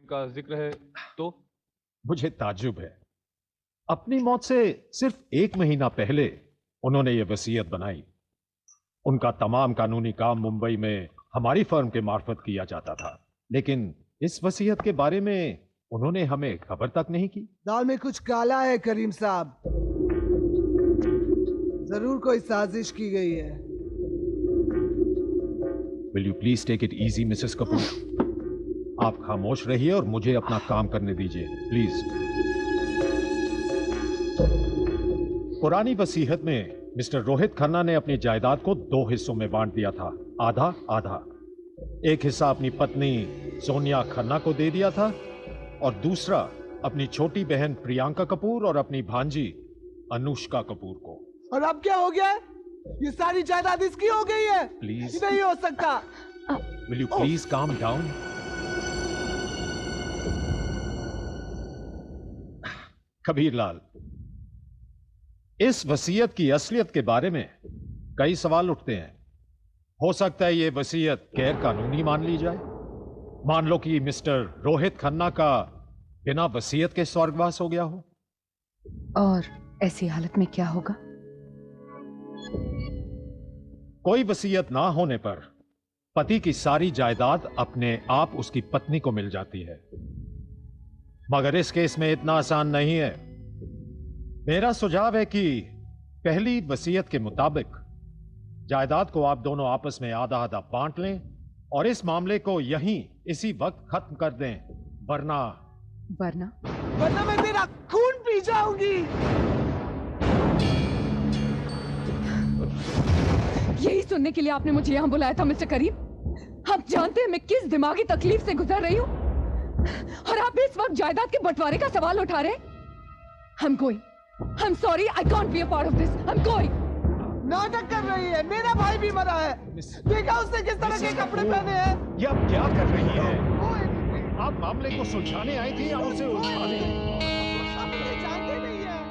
का जिक्र है तो मुझे ताज्जुब है, अपनी मौत से सिर्फ 1 महीना पहले उन्होंने ये वसीयत बनाई। उनका तमाम कानूनी काम मुंबई में हमारी फर्म के मार्फत किया जाता था, लेकिन इस वसीयत के बारे में उन्होंने हमें खबर तक नहीं की। दाल में कुछ काला है करीम साहब, जरूर कोई साजिश की गई है। Will you please take it easy Mrs Kapoor. आप खामोश रहिए और मुझे अपना काम करने दीजिए प्लीज। पुरानी वसीयत में मिस्टर रोहित खन्ना ने अपनी जायदाद को 2 हिस्सों में बांट दिया था, आधा आधा। एक हिस्सा अपनी पत्नी सोनिया खन्ना को दे दिया था और दूसरा अपनी छोटी बहन प्रियंका कपूर और अपनी भांजी अनुष्का कपूर को। और अब क्या हो गया? ये सारी जायदाद इसकी हो गई है। प्लीज नहीं हो सकता। Will you please calm down. Kabir Lal, इस वसीयत की असलियत के बारे में कई सवाल उठते हैं। हो सकता है यह वसीयत गैर कानूनी मान ली जाए। मान लो कि मिस्टर रोहित खन्ना का बिना वसीयत के स्वर्गवास हो गया हो। और ऐसी हालत में क्या होगा? कोई वसीयत ना होने पर पति की सारी जायदाद अपने आप उसकी पत्नी को मिल जाती है, मगर इस केस में इतना आसान नहीं है। मेरा सुझाव है कि पहली वसीयत के मुताबिक जायदाद को आप दोनों आपस में आधा आधा बांट लें और इस मामले को यहीं इसी वक्त खत्म कर दें, वरना मैं तेरा खून पी जाऊंगी। यही सुनने के लिए आपने मुझे यहाँ बुलाया था मिस्टर करीम? आप जानते हैं मैं किस दिमागी तकलीफ से गुजर रही हूँ और आप इस वक्त जायदाद के बंटवारे का सवाल उठा रहे हैं। I'm going. I'm sorry, I can't be a part of this. I'm going. नाटक कर रही है। मेरा भाई भी मरा है। देखा उसने किस तरह के कपड़े पहने हैं। ये आप क्या कर रही हैं? आप मामले को सुलझाने आई थी या उसे उलझाने? आप मुझे जानते नहीं है।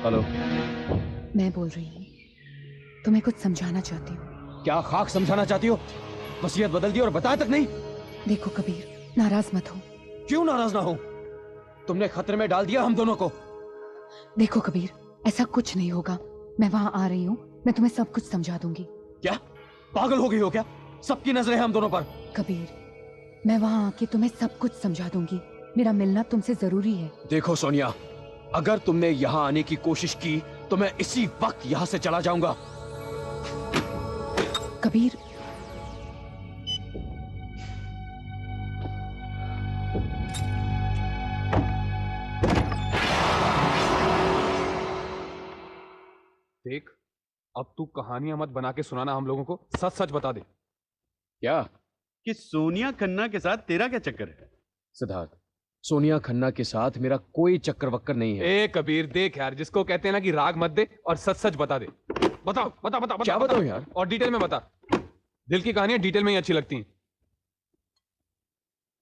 हेलो, मैं बोल रही हूँ, तुम्हें कुछ समझाना चाहती हूँ। क्या खाक समझाना चाहती हो? वसीयत बदल दी और बताया तक नहीं। देखो कबीर, नाराज मत हो। क्यों नाराज ना हो? तुमने खतरे में डाल दिया हम दोनों को। देखो कबीर, ऐसा कुछ नहीं होगा। मैं वहां आ रही हूँ, मैं तुम्हें सब कुछ समझा दूंगी। क्या पागल हो गई हो क्या? सबकी नजरें हम दोनों पर। कबीर, मैं वहां आके तुम्हें सब कुछ समझा दूंगी। मेरा मिलना तुमसे जरूरी है। देखो सोनिया, अगर तुमने यहाँ आने की कोशिश की तो मैं इसी वक्त यहाँ से चला जाऊंगा। कबीर, देख, अब तू कहानियां मत बना के सुनाना हम लोगों को, सच सच बता दे। क्या कि सोनिया खन्ना के साथ तेरा क्या चक्कर है? सिद्धार्थ, सोनिया खन्ना के साथ मेरा कोई चक्कर वक्कर नहीं है। ए कबीर, देख यार, जिसको कहते हैं ना कि राग मत दे और सच सच बता दे। बताओ बता बता क्या बताऊं यार? और डिटेल में बता। दिल की कहानियां डिटेल में ही अच्छी लगती हैं।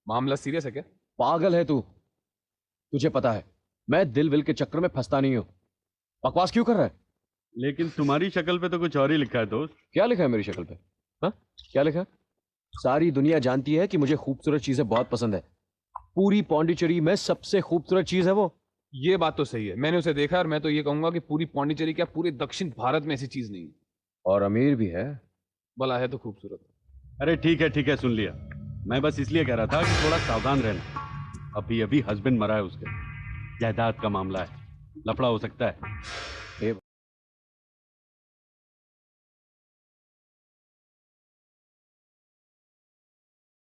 मामला सीरियस है क्या? पागल है तू? तुझे पता है मैं दिल विल के चक्कर में फंसता नहीं हूं। बकवास क्यों कर रहा है? लेकिन तुम्हारी शक्ल पे तो कुछ और ही लिखा है दोस्त। क्या लिखा है मेरी शक्ल पे? हाँ, क्या लिखा है? सारी दुनिया जानती है कि मुझे खूबसूरत चीजें बहुत पसंद है। पूरी पौंडीचेरी में सबसे खूबसूरत चीज है वो। ये बात तो सही है, मैंने उसे देखा और मैं तो ये कहूंगा कि पूरी पौंडीचेरी क्या पूरे दक्षिण भारत में ऐसी चीज नहीं है। और अमीर भी है। भला है तो खूबसूरत। अरे ठीक है सुन लिया। मैं बस इसलिए कह रहा था कि थोड़ा सावधान रहना। अभी अभी हस्बैंड मरा है उसके, जायदाद का मामला है, लफड़ा हो सकता है।